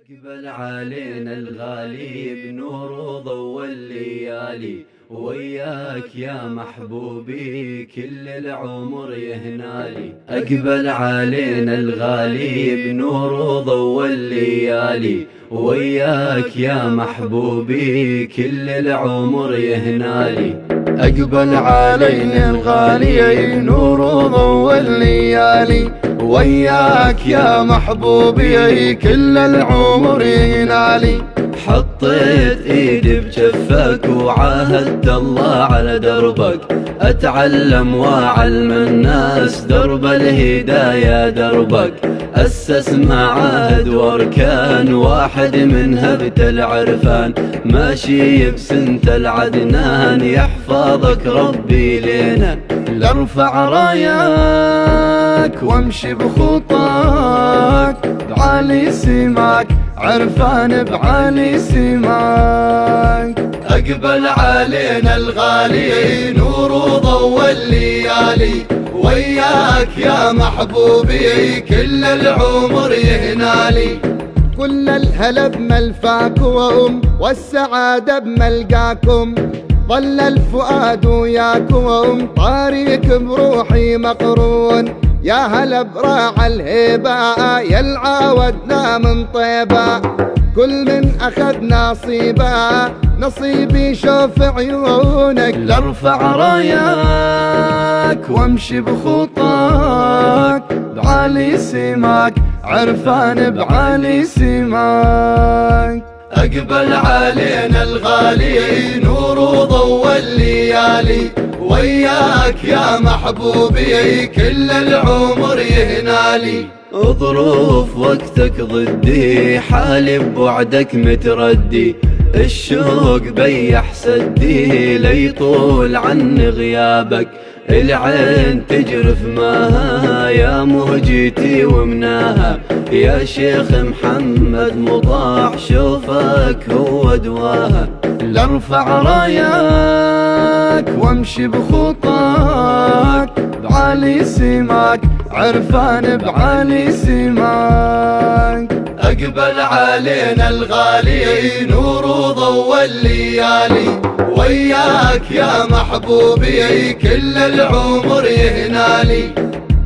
أقبل علينا الغالي بنور وضوء الليالي، وياك يا محبوبي كل العمر يهنالي. أقبل علينا الغالي بنور وضوء الليالي، وياك يا محبوبي كل العمر يهنالي. أقبل علينا الغالي بنور وضوء الليالي، وياك يا محبوبي كل العمر ينالي. حطيت ايدي بجفك وعاهدت الله على دربك، اتعلم واعلم الناس درب الهداية دربك. اسس معاهد واركان واحد منها بت العرفان، ماشي بسنت العدنان يحفظك ربي لينا. لارفع راياك وامشي بخطاك بعلي سماك، عرفان بعلي سماك. أقبل علينا الغالي نور وضوء الليالي، وياك يا محبوبي كل العمر يهنالي. كل الهلا بملفاكم والسعادة بملقاكم، ظل الفؤاد وياكم طريق بروحي مقرون. يا هلا براع الهبة يلعى ودنا من طيبة، كل من أخذ نصيبه نصيبي شوف عيونك. لارفع راياك وامشي بخطاك بعلي سماك، عرفان بعلي سماك. أقبل علينا الغالي نور وضوء الليالي، وياك يا محبوبي كل العمر يهنالي. ظروف وقتك ضدي حالي بوعدك متردي، الشوق بيح سدي ليطول عن غيابك. العين تجرف ماها يا مهجتي ومناها، يا شيخ محمد مطاع شوفك هو دواها. لارفع راياك وامشي بخطاك بعلي سماك، عرفان بعلي سماك. أقبل علينا الغالي نور وضوء الليالي، وياك يا محبوبي كل العمر يهنالي.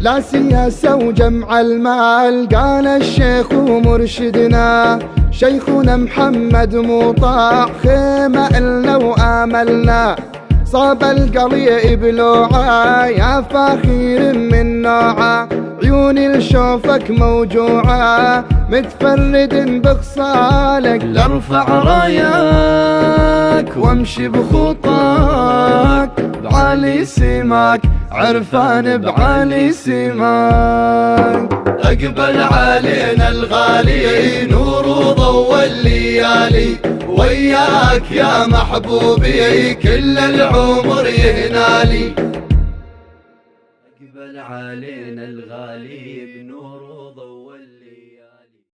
لا سياسة وجمع المال قال الشيخ ومرشدنا، شيخنا محمد مطاع خيمة إلنا وآملنا. صاب القلي بلوعة يا فاخر من نوعه، عيوني لشوفك موجوعة متفرد بخصالك. لارفع راياك وامشي بخطاك بعلي سماك، عرفان بعلي سماك. أقبل علينا الغالي نور وضوء الليالي، وياك يا محبوبي كل العمر يهنالي. أقبل علينا الغالي بنور وضوء